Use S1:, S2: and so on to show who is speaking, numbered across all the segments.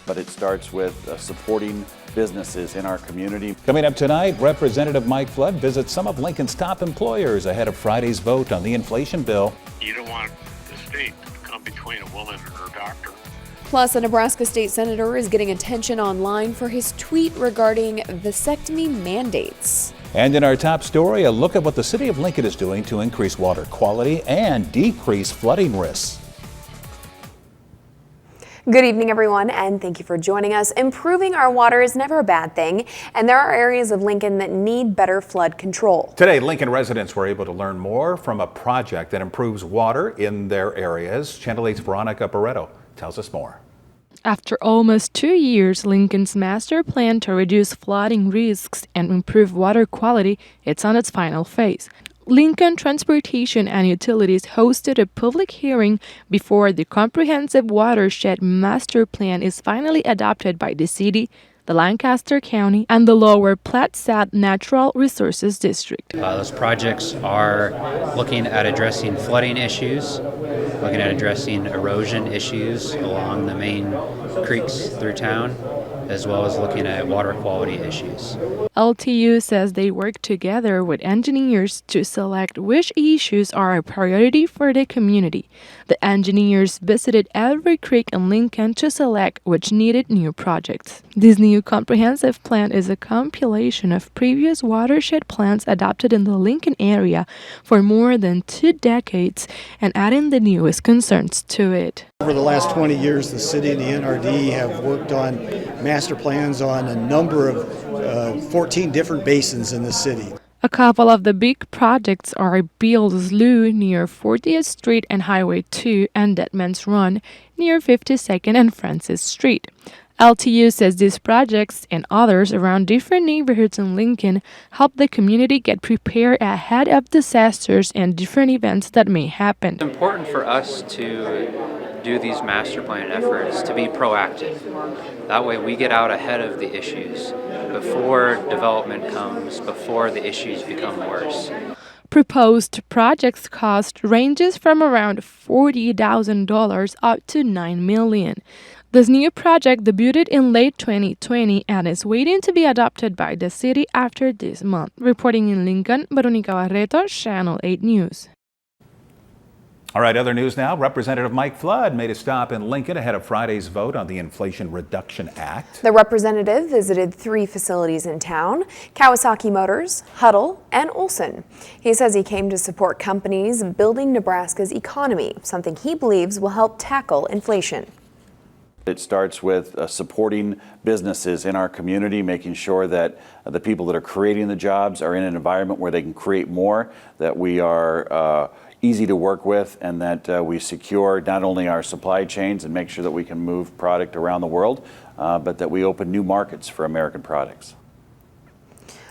S1: but it starts with supporting businesses in our community.
S2: Coming up tonight, Representative Mike Flood visits some of Lincoln's top employers ahead of Friday's vote on the inflation bill.
S3: You don't want the state to come between a woman and her doctor.
S4: Plus, a Nebraska state senator is getting attention online for his tweet regarding vasectomy mandates.
S2: And in our top story, a look at what the city of Lincoln is doing to increase water quality and decrease flooding risks.
S4: Good evening, everyone, and thank you for joining us. Improving our water is never a bad thing, and there are areas of Lincoln that need better flood control.
S2: Today, Lincoln residents were able to learn more from a project that improves water in their areas. Channel 8's Veronica Barreto tells us more.
S5: After almost 2 years, Lincoln's master plan to reduce flooding risks and improve water quality is on its final phase. Lincoln Transportation and Utilities hosted a public hearing before the comprehensive watershed master plan is finally adopted by the city, the Lancaster County, and the Lower Platte South Natural Resources District.
S6: Those projects are looking at addressing flooding issues, looking at addressing erosion issues along the main creeks through town, as well as looking at water quality issues.
S5: LTU says they work together with engineers to select which issues are a priority for the community. The engineers visited every creek in Lincoln to select which needed new projects. This new comprehensive plan is a compilation of previous watershed plans adopted in the Lincoln area for more than 2 decades and adding the newest concerns to it.
S7: Over the last 20 years, the city and the NRD have worked on master plans on a number of 14 different basins in the city.
S5: A couple of the big projects are Beals Slough near 40th Street and Highway 2 and Deadman's Run near 52nd and Francis Street. LTU says these projects and others around different neighborhoods in Lincoln help the community get prepared ahead of disasters and different events that may happen.
S6: It's important for us to do these master plan efforts to be proactive. That way we get out ahead of the issues before development comes, before the issues become worse.
S5: Proposed projects cost ranges from around $40,000 up to $9 million. This new project debuted in late 2020 and is waiting to be adopted by the city after this month. Reporting in Lincoln, Veronica Barreto, Channel 8 News.
S2: All right, other news now. Representative Mike Flood made a stop in Lincoln ahead of Friday's vote on the Inflation Reduction Act.
S4: The representative visited 3 facilities in town: Kawasaki Motors, Huddle, and Olson. He says he came to support companies building Nebraska's economy, something he believes will help tackle inflation.
S1: It starts with supporting businesses in our community, making sure that the people that are creating the jobs are in an environment where they can create more, that we are easy to work with, and that we secure not only our supply chains and make sure that we can move product around the world, but that we open new markets for American products.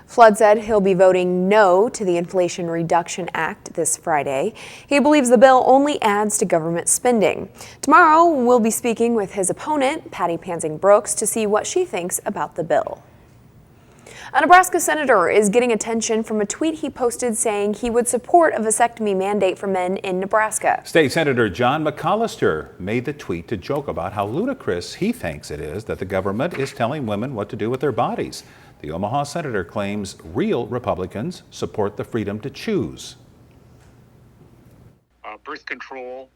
S4: Flood said he'll be voting no to the Inflation Reduction Act this Friday. He believes the bill only adds to government spending. Tomorrow, we'll be speaking with his opponent, Patty Pansing Brooks, to see what she thinks about the bill. A Nebraska senator is getting attention from a tweet he posted saying he would support a vasectomy mandate for men in Nebraska.
S2: State Senator John McCollister made the tweet to joke about how ludicrous he thinks it is that the government is telling women what to do with their bodies. The Omaha senator claims real Republicans support the freedom to choose.
S3: Birth control,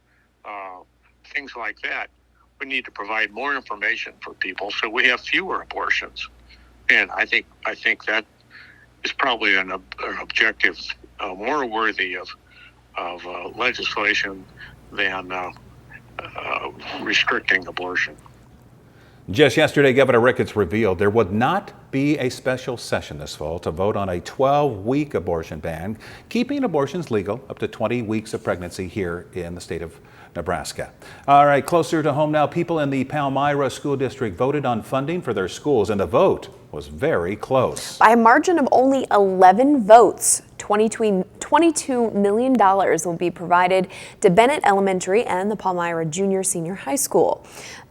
S3: things like that. We need to provide more information for people so we have fewer abortions. And I think that is probably an objective more worthy of legislation than restricting abortion.
S2: Just yesterday, Governor Ricketts revealed there would not be a special session this fall to vote on a 12-week abortion ban, keeping abortions legal up to 20 weeks of pregnancy here in the state of Nebraska. All right, closer to home now, people in the Palmyra School District voted on funding for their schools, and the vote was very close.
S4: By a margin of only 11 votes, $22 million will be provided to Bennett Elementary and the Palmyra Junior Senior High School.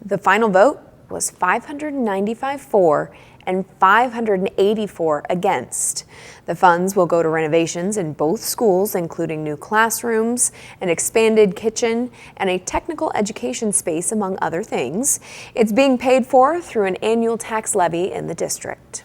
S4: The final vote was 595 for and 584 against. The funds will go to renovations in both schools, including new classrooms, an expanded kitchen, and a technical education space, among other things. It's being paid for through an annual tax levy in the district.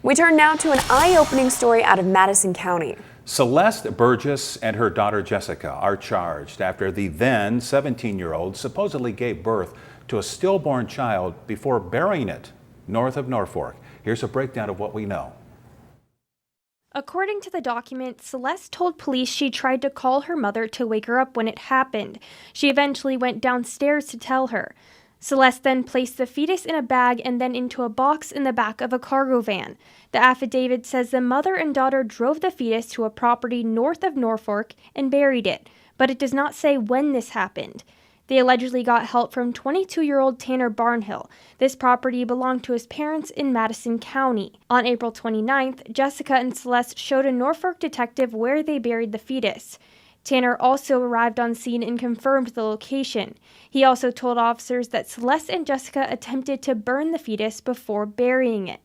S4: We turn now to an eye-opening story out of Madison County.
S2: Celeste Burgess and her daughter Jessica are charged after the then 17-year-old supposedly gave birth to a stillborn child before burying it north of Norfolk. Here's a breakdown of what we know.
S8: According to the document, Celeste told police she tried to call her mother to wake her up when it happened. She eventually went downstairs to tell her. Celeste then placed the fetus in a bag and then into a box in the back of a cargo van. The affidavit says the mother and daughter drove the fetus to a property north of Norfolk and buried it, but it does not say when this happened. They allegedly got help from 22-year-old Tanner Barnhill. This property belonged to his parents in Madison County. On April 29th, Jessica and Celeste showed a Norfolk detective where they buried the fetus. Tanner also arrived on scene and confirmed the location. He also told officers that Celeste and Jessica attempted to burn the fetus before burying it.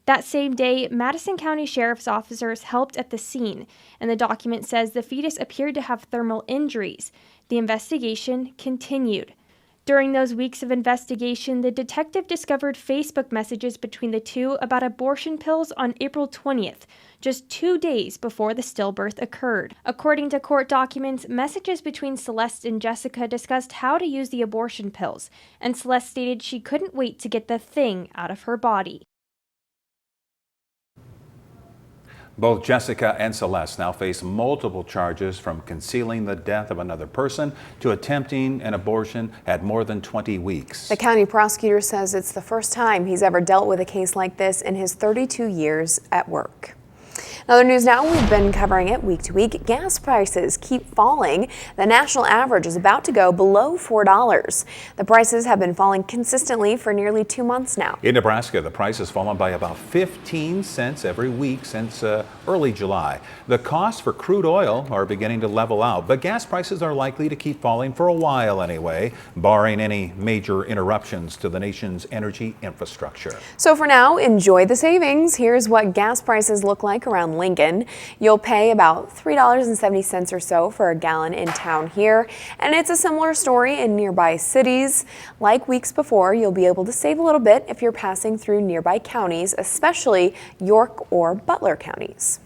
S8: That same day, Madison County Sheriff's officers helped at the scene, and the document says the fetus appeared to have thermal injuries. The investigation continued. During those weeks of investigation, the detective discovered Facebook messages between the two about abortion pills on April 20th, just 2 days before the stillbirth occurred. According to court documents, messages between Celeste and Jessica discussed how to use the abortion pills, and Celeste stated she couldn't wait to get the thing out of her body.
S2: Both Jessica and Celeste now face multiple charges, from concealing the death of another person to attempting an abortion at more than 20 weeks.
S4: The county prosecutor says it's the first time he's ever dealt with a case like this in his 32 years at work. Other news now, we've been covering it week to week. Gas prices keep falling. The national average is about to go below $4. The prices have been falling consistently for nearly 2 months now.
S2: In Nebraska, the price has fallen by about 15 cents every week since early July. The costs for crude oil are beginning to level out, but gas prices are likely to keep falling for a while anyway, barring any major interruptions to the nation's energy infrastructure.
S4: So for now, enjoy the savings. Here's what gas prices look like around Lincoln. You'll pay about $3.70 or so for a gallon in town here, and it's a similar story in nearby cities. Like weeks before, you'll be able to save a little bit if you're passing through nearby counties, especially York or Butler counties.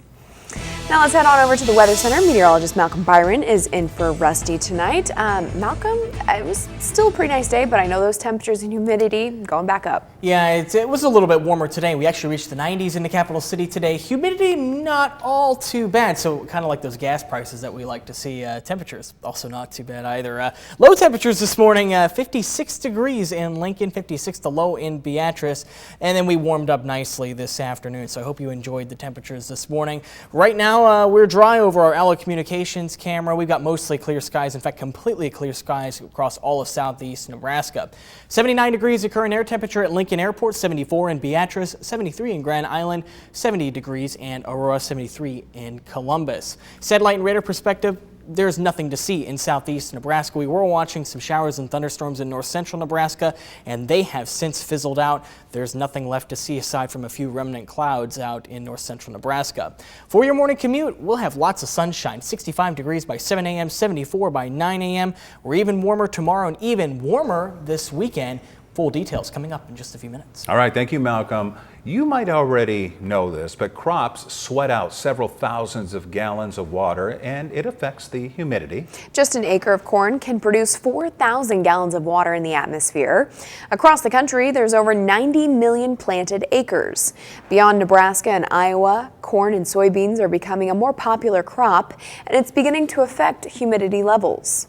S4: Now let's head on over to the Weather Center. Meteorologist Malcolm Byron is in for Rusty tonight. Malcolm, it was still a pretty nice day, but I know those temperatures and humidity going back up.
S9: Yeah, it was a little bit warmer today. We actually reached the 90s in the capital city today. Humidity not all too bad, so kind of like those gas prices that we like to see. Temperatures also not too bad either. Low temperatures this morning, 56 degrees in Lincoln, 56 the low in Beatrice, and then we warmed up nicely this afternoon, so I hope you enjoyed the temperatures this morning. Right now, we're dry over our Allo Communications camera. We've got mostly clear skies, in fact, completely clear skies across all of southeast Nebraska. 79 degrees the current air temperature at Lincoln Airport, 74 in Beatrice, 73 in Grand Island, 70 degrees and Aurora, 73 in Columbus. Satellite and radar perspective, there's nothing to see in southeast Nebraska. We were watching some showers and thunderstorms in north central Nebraska, and they have since fizzled out. There's nothing left to see aside from a few remnant clouds out in north central Nebraska. For your morning commute, we'll have lots of sunshine, 65 degrees by 7 a.m., 74 by 9 a.m. We're even warmer tomorrow and even warmer this weekend. Full details coming up in just a few minutes.
S2: All right, thank you, Malcolm. You might already know this, but crops sweat out several thousands of gallons of water, and it affects the humidity.
S4: Just an acre of corn can produce 4,000 gallons of water in the atmosphere. Across the country, there's over 90 million planted acres. Beyond Nebraska and Iowa, corn and soybeans are becoming a more popular crop, and it's beginning to affect humidity levels.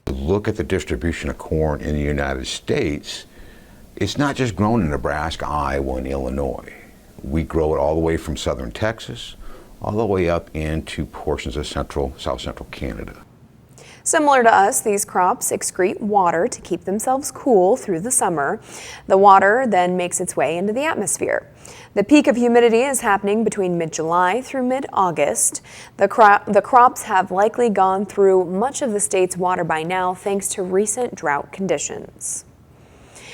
S10: Look at the distribution of corn in the United States. It's not just grown in Nebraska, Iowa, and Illinois. We grow it all the way from southern Texas, all the way up into portions of south central Canada.
S4: Similar to us, these crops excrete water to keep themselves cool through the summer. The water then makes its way into the atmosphere. The peak of humidity is happening between mid-July through mid-August. The crops have likely gone through much of the state's water by now, thanks to recent drought conditions.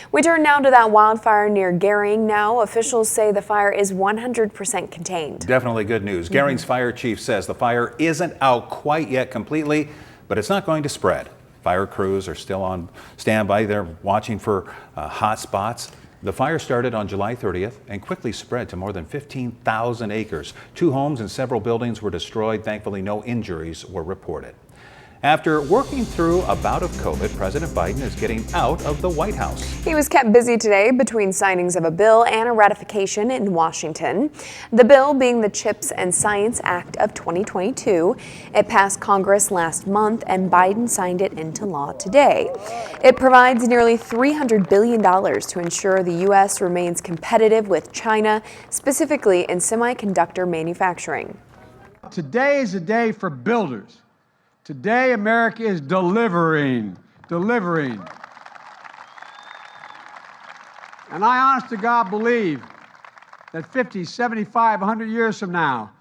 S4: We turn now to that wildfire near Gering. Now, officials say the fire is 100% contained.
S2: Definitely good news. Gering's fire chief says the fire isn't out quite yet completely, but it's not going to spread. Fire crews are still on standby. They're watching for hot spots. The fire started on July 30th and quickly spread to more than 15,000 acres. 2 homes and several buildings were destroyed. Thankfully, no injuries were reported. After working through a bout of COVID, President Biden is getting out of the White House.
S4: He was kept busy today between signings of a bill and a ratification in Washington. The bill being the CHIPS and Science Act of 2022. It passed Congress last month and Biden signed it into law today. It provides nearly $300 billion to ensure the U.S. remains competitive with China, specifically in semiconductor manufacturing.
S11: Today is a day for builders. Today, America is delivering. And I honest to God believe that 50, 75, 100 years from now,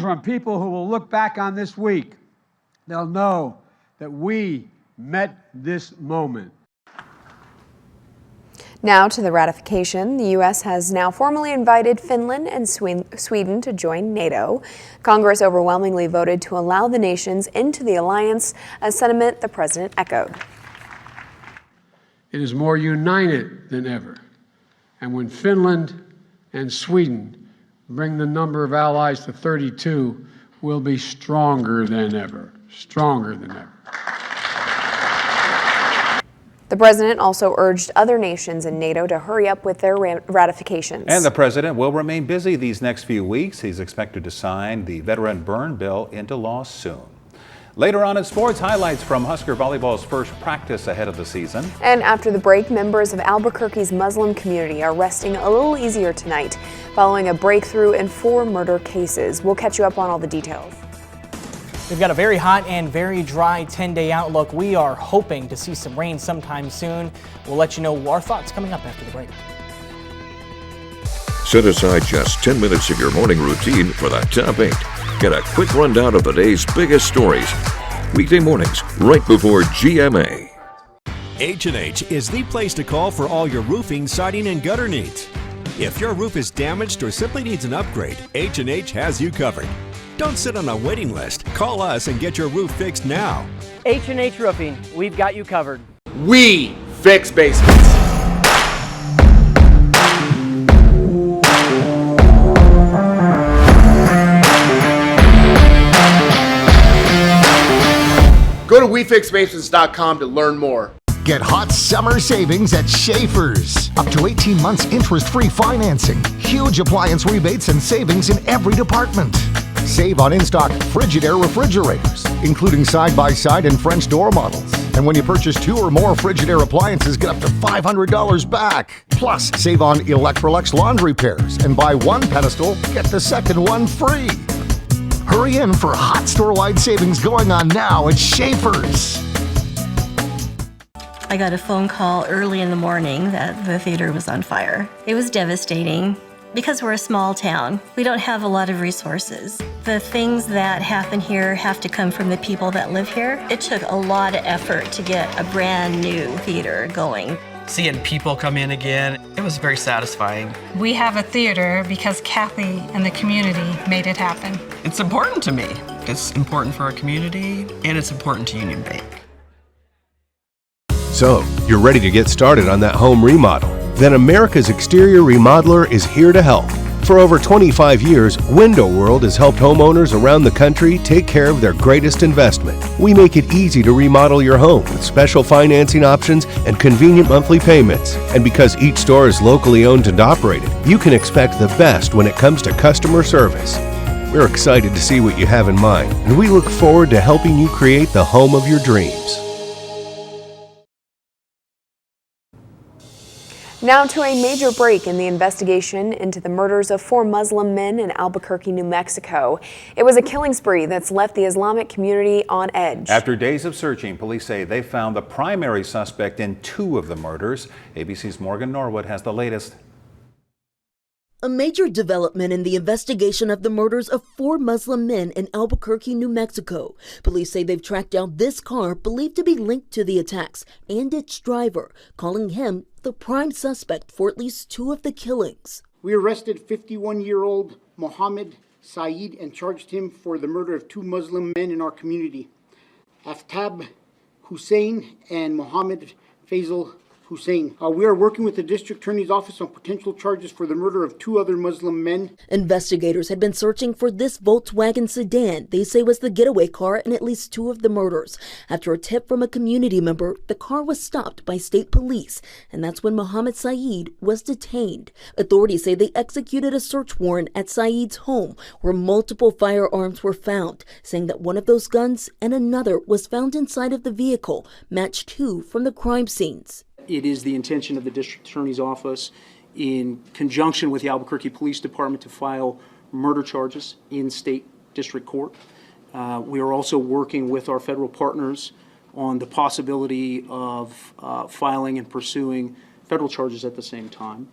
S11: from people who will look back on this week, they'll know that we met this moment.
S4: Now to the ratification. The U.S. has now formally invited Finland and Sweden to join NATO. Congress overwhelmingly voted to allow the nations into the alliance, a sentiment the president echoed.
S11: It is more united than ever. And when Finland and Sweden bring the number of allies to 32, we'll be stronger than ever. Stronger than ever.
S4: The president also urged other nations in NATO to hurry up with their ratifications.
S2: And the president will remain busy these next few weeks. He's expected to sign the veteran burn bill into law soon. Later on in sports, highlights from Husker volleyball's first practice ahead of the season.
S4: And after the break, members of Albuquerque's Muslim community are resting a little easier tonight following a breakthrough in 4 murder cases. We'll catch you up on all the details.
S9: We've got a very hot and very dry 10-day outlook. We are hoping to see some rain sometime soon. We'll let you know our thoughts coming up after the break.
S12: Set aside just 10 minutes of your morning routine for the Top 8. Get a quick rundown of the day's biggest stories. Weekday mornings, right before GMA.
S13: H&H is the place to call for all your roofing, siding, and gutter needs. If your roof is damaged or simply needs an upgrade, H&H has you covered. Don't sit on a waiting list. Call us and get your roof fixed now.
S14: H&H Roofing, we've got you covered.
S15: We fix basements. Go to WeFixBasements.com to learn more.
S16: Get hot summer savings at Schaefer's. Up to 18 months interest-free financing. Huge appliance rebates and savings in every department. Save on in-stock Frigidaire refrigerators, including side-by-side and French door models. And when you purchase 2 or more Frigidaire appliances, get up to $500 back. Plus, save on Electrolux laundry pairs and buy 1 pedestal, get the second one free. Hurry in for hot store-wide savings going on now at Schaefer's.
S17: I got a phone call early in the morning that the theater was on fire. It was devastating. Because we're a small town, we don't have a lot of resources. The things that happen here have to come from the people that live here. It took a lot of effort to get a brand new theater going.
S18: Seeing people come in again, it was very satisfying.
S19: We have a theater because Kathy and the community made it happen.
S18: It's important to me. It's important for our community, and it's important to Union Bank.
S20: So, you're ready to get started on that home remodel? Then America's Exterior Remodeler is here to help. For over 25 years, Window World has helped homeowners around the country take care of their greatest investment. We make it easy to remodel your home with special financing options and convenient monthly payments. And because each store is locally owned and operated, you can expect the best when it comes to customer service. We're excited to see what you have in mind, and we look forward to helping you create the home of your dreams.
S4: Now to a major break in the investigation into the murders of 4 Muslim men in Albuquerque, New Mexico. It was a killing spree that's left the Islamic community on edge.
S2: After days of searching, police say they found the primary suspect in 2 of the murders. ABC's Morgan Norwood has the latest.
S21: A major development in the investigation of the murders of 4 Muslim men in Albuquerque, New Mexico. Police say they've tracked down this car believed to be linked to the attacks and its driver, calling him the prime suspect for at least 2 of the killings.
S22: We arrested 51-year-old Mohammed Saeed and charged him for the murder of 2 Muslim men in our community, Aftab Hussein and Mohammed Faisal Hussein. We are working with the district attorney's office on potential charges for the murder of 2 other Muslim men.
S21: Investigators had been searching for this Volkswagen sedan they say was the getaway car in at least 2 of the murders. After a tip from a community member, the car was stopped by state police, and that's when Mohammed Saeed was detained. Authorities say they executed a search warrant at Saeed's home, where multiple firearms were found, saying that one of those guns and another was found inside of the vehicle, matched 2 from the crime scenes.
S23: It is the intention of the District Attorney's Office, in conjunction with the Albuquerque Police Department, to file murder charges in state district court. We are also working with our federal partners on the possibility of filing and pursuing federal charges at the same time,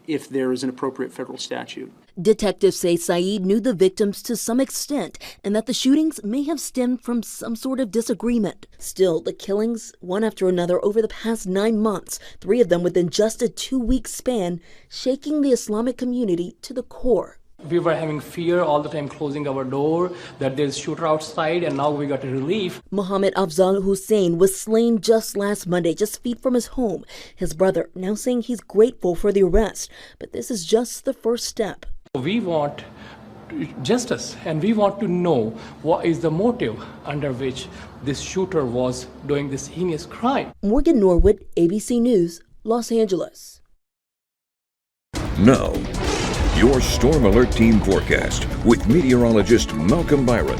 S23: if there is an appropriate federal statute.
S21: Detectives say Saeed knew the victims to some extent and that the shootings may have stemmed from some sort of disagreement. Still, the killings, one after another over the past 9 months, 3 of them within just a 2-week span, shaking the Islamic community to the core.
S24: We were having fear all the time, closing our door, that there's shooter outside, and now we got a relief.
S21: Mohammed Afzal Hussein was slain just last Monday, just feet from his home. His brother now saying he's grateful for the arrest, but this is just the first step.
S24: We want justice, and we want to know what is the motive under which this shooter was doing this heinous crime.
S21: Morgan Norwood, ABC News, Los Angeles.
S12: Now, your Storm Alert Team forecast with meteorologist Malcolm Byron.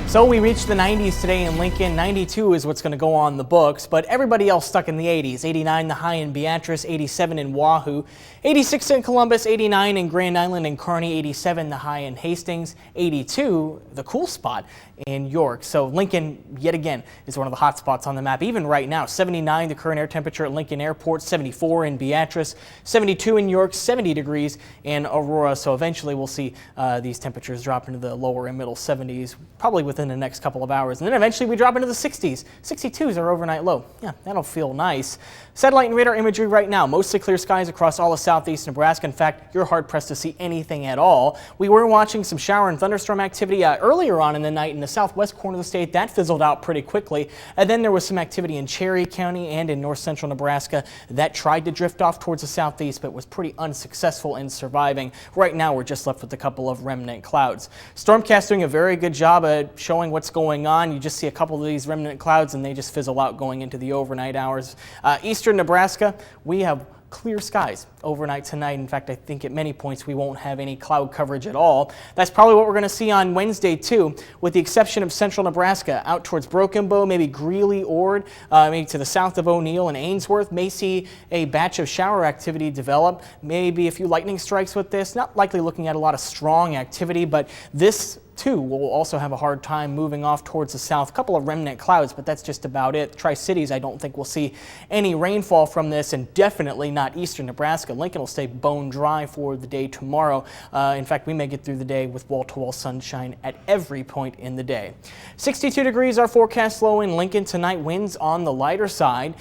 S9: So we reached the 90s today in Lincoln. 92 is what's going to go on the books, but everybody else stuck in the 80s. 89 the high in Beatrice, 87 in Wahoo, 86 in Columbus, 89 in Grand Island and Kearney, 87 the high in Hastings, 82 the cool spot in York. So Lincoln, yet again, is one of the hot spots on the map. Even right now, 79 the current air temperature at Lincoln Airport, 74 in Beatrice, 72 in York, 70 degrees in Aurora. So eventually we'll see these temperatures drop into the lower and middle 70s, probably within the next couple of hours. And then eventually we drop into the 60s. 62 is our overnight low. Yeah, that'll feel nice. Satellite and radar imagery right now. Mostly clear skies across all of southeast Nebraska. In fact, you're hard pressed to see anything at all. We were watching some shower and thunderstorm activity earlier on in the night in the southwest corner of the state. That fizzled out pretty quickly. And then there was some activity in Cherry County and in north central Nebraska that tried to drift off towards the southeast, but was pretty unsuccessful in surviving. Right now, we're just left with a couple of remnant clouds. Stormcast doing a very good job at showing what's going on. You just see a couple of these remnant clouds and they just fizzle out going into the overnight hours. Eastern Nebraska, we have clear skies overnight tonight. In fact, I think at many points we won't have any cloud coverage at all. That's probably what we're going to see on Wednesday too, with the exception of central Nebraska. Out towards Broken Bow, maybe Greeley, Ord, maybe to the south of O'Neill and Ainsworth, may see a batch of shower activity develop. Maybe a few lightning strikes with this. Not likely looking at a lot of strong activity, but this too will also have a hard time moving off towards the south. A couple of remnant clouds, but that's just about it. Tri-Cities, I don't think we'll see any rainfall from this, and definitely not eastern Nebraska. Lincoln will stay bone dry for the day tomorrow. In fact, we may get through the day with wall-to-wall sunshine at every point in the day. 62 degrees our forecast low in Lincoln tonight. Winds on the lighter side.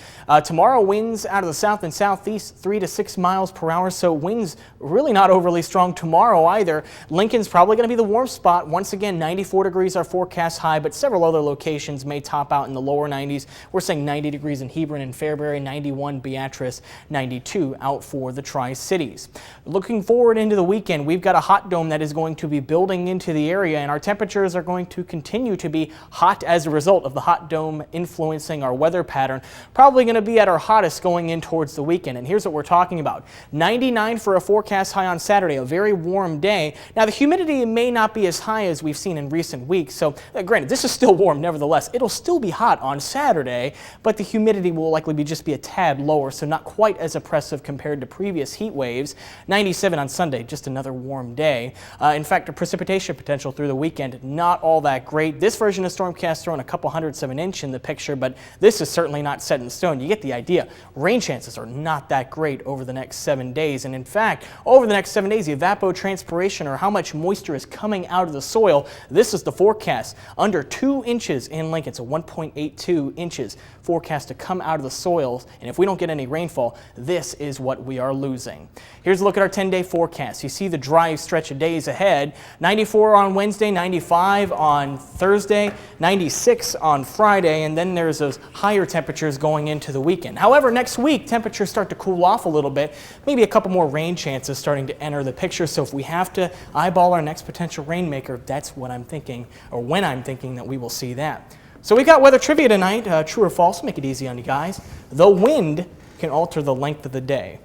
S9: Tomorrow, winds out of the south and southeast 3 to 6 miles per hour, so winds really not overly strong tomorrow either. Lincoln's probably going to be the warm spot. Once again, 94 degrees our forecast high, but several other locations may top out in the lower 90s. We're saying 90 degrees in Hebron and Fairbury, 91 Beatrice, 92 out for the Tri-Cities. Looking forward into the weekend, we've got a hot dome that is going to be building into the area, and our temperatures are going to continue to be hot as a result of the hot dome influencing our weather pattern. Probably going to be at our hottest going in towards the weekend, and here's what we're talking about. 99 for a forecast high on Saturday, a very warm day. Now, the humidity may not be as high as as we've seen in recent weeks. So granted, this is still warm nevertheless. It'll still be hot on Saturday, but the humidity will likely just be a tad lower, so not quite as oppressive compared to previous heat waves. 97 on Sunday, just another warm day. In fact, the precipitation potential through the weekend, not all that great. This version of Stormcast throwing a couple 107 inch in the picture, but this is certainly not set in stone. You get the idea. Rain chances are not that great over the next 7 days. And in fact, over the next 7 days, the evapotranspiration, or how much moisture is coming out of the soil, this is the forecast. Under 2 inches in Lincoln, so 1.82 inches forecast to come out of the soils. And if we don't get any rainfall, this is what we are losing. Here's a look at our 10-day forecast. You see the dry stretch of days ahead. 94 on Wednesday, 95 on Thursday, 96 on Friday, and then there's those higher temperatures going into the weekend. However, next week, temperatures start to cool off a little bit. Maybe a couple more rain chances starting to enter the picture. So if we have to eyeball our next potential rainmaker, that's what I'm thinking, or when I'm thinking that we will see that. So we got weather trivia tonight. True or false? Make it easy on you guys. The wind can alter the length of the day,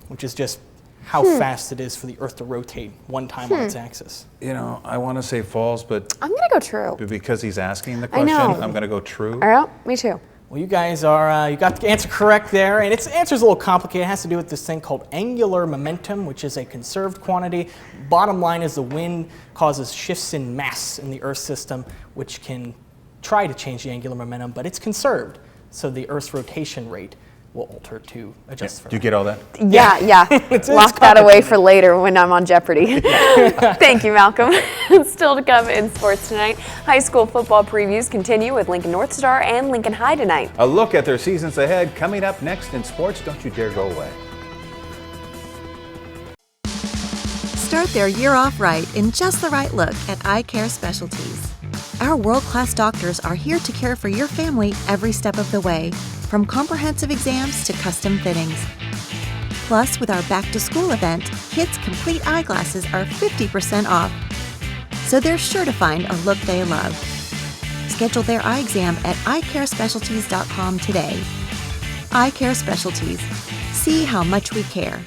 S9: which is just how fast it is for the Earth to rotate one time on its axis.
S2: You know, I want to say false, but
S4: I'm going to go true.
S2: because he's asking the question,
S4: know.
S2: I'm going to go true.
S4: All right, me too.
S9: Well, you guys are, you got the answer correct there, and its answer's a little complicated. It has to do with this thing called angular momentum, which is a conserved quantity. Bottom line is the wind causes shifts in mass in the Earth system, which can try to change the angular momentum, but it's conserved, so the Earth's rotation rate will alter to adjust for
S2: Do you get all that?
S4: Yeah. Lock that away for later when I'm on Jeopardy. Thank you, Malcolm. Still to come in sports tonight, high school football previews continue with Lincoln North Star and Lincoln High tonight.
S2: A look at their seasons ahead coming up next in sports. Don't you dare go away.
S1: Start their year off right in just the right look at Eye Care Specialties. Our world-class doctors are here to care for your family every step of the way, from comprehensive exams to custom fittings. Plus, with our back-to-school event, kids' complete eyeglasses are 50% off, so they're sure to find a look they love. Schedule their eye exam at eyecarespecialties.com today. Eye Care Specialties. See how much we care.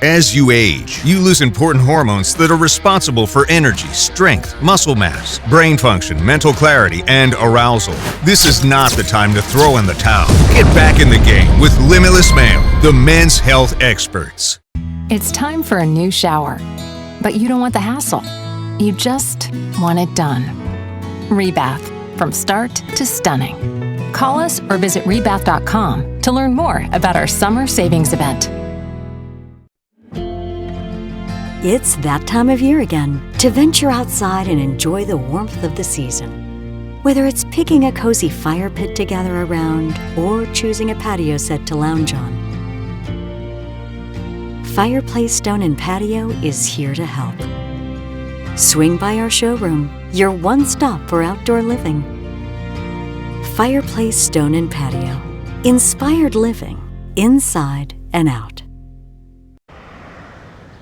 S5: As you age, you lose important hormones that are responsible for energy, strength, muscle mass, brain function, mental clarity, and arousal. This is not the time to throw in the towel. Get back in the game with Limitless Male, the men's health experts.
S6: It's time for a new shower, but you don't want the hassle. You just want it done. Rebath, from start to stunning. Call us or visit rebath.com to learn more about our summer savings event.
S7: It's that time of year again to venture outside and enjoy the warmth of the season. Whether it's picking a cozy fire pit to gather around or choosing a patio set to lounge on, Fireplace Stone and Patio is here to help. Swing by our showroom, your one stop for outdoor living. Fireplace Stone and Patio. Inspired living, inside and out.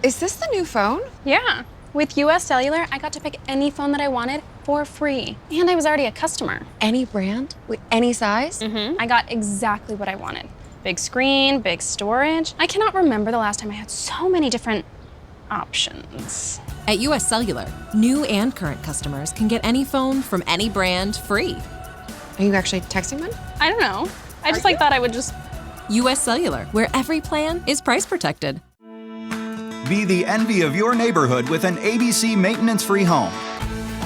S25: Is this the new phone?
S26: Yeah. With US Cellular, I got to pick any phone that I wanted for free. And I was already a customer.
S25: Any brand? With any size?
S26: I got exactly what I wanted. Big screen, big storage. I cannot remember the last time I had so many different options.
S27: At US Cellular, new and current customers can get any phone from any brand free.
S25: Are you actually texting them?
S26: I don't know. I just thought I would just...
S27: US Cellular, where every plan is price protected.
S28: Be the envy of your neighborhood with an ABC maintenance-free home.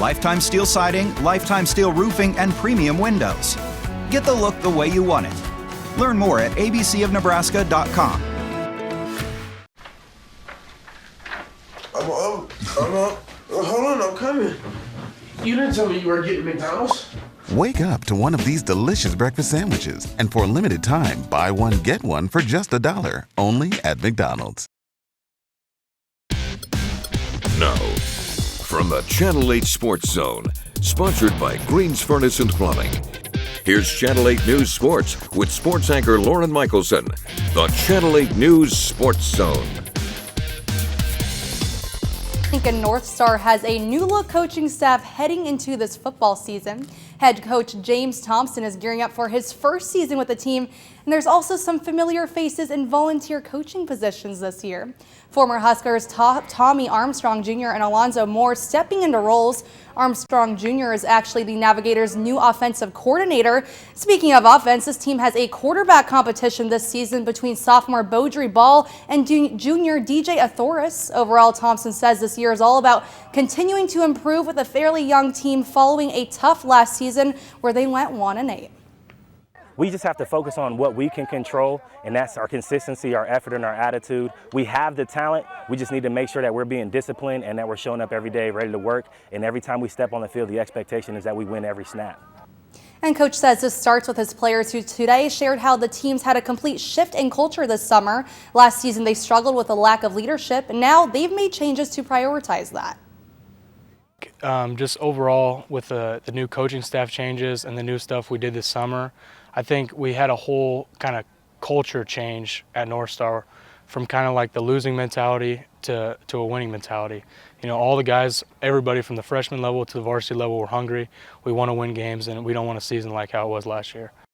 S28: Lifetime steel siding, lifetime steel roofing, and premium windows. Get the look the way you want it. Learn more at abcofnebraska.com.
S15: Hold on, I'm coming. You didn't tell me you were getting McDonald's.
S29: Wake up to one of these delicious breakfast sandwiches, and for a limited time, buy one, get one for just $1, only at McDonald's.
S12: Now, from the Channel 8 Sports Zone, sponsored by Greens Furnace and Plumbing, here's Channel 8 News Sports with sports anchor Lauren Michelson. The Channel 8 News Sports Zone.
S30: Lincoln North Star has a new look coaching staff heading into this football season.
S3: Head coach James Thompson is gearing up for his first season with the team, and there's also some familiar faces in volunteer coaching positions this year. Former Huskers Tommy Armstrong Jr. and Alonzo Moore stepping into roles. Armstrong Jr. is actually the Navigators' new offensive coordinator. Speaking of offense, this team has a quarterback competition this season between sophomore Beaudry Ball and junior DJ Athoris. Overall, Thompson says this year is all about continuing to improve with a fairly young team following a tough last season where they went 1-8.
S8: We just have to focus on what we can control, and that's our consistency, our effort, and our attitude. We have the talent. We just need to make sure that we're being disciplined and that we're showing up every day ready to work. And every time we step on the field, the expectation is that we win every snap.
S3: And Coach says this starts with his players, who today shared how the team's had a complete shift in culture this summer. Last season, they struggled with a lack of leadership, and now they've made changes to prioritize that.
S10: Just overall, with the new coaching staff changes and the new stuff we did this summer, I think we had a whole kind of culture change at North Star, from kind of like the losing mentality to a winning mentality. You know, all the guys, everybody from the freshman level to the varsity level, were hungry. We want to win games, and we don't want a season like how it was last year.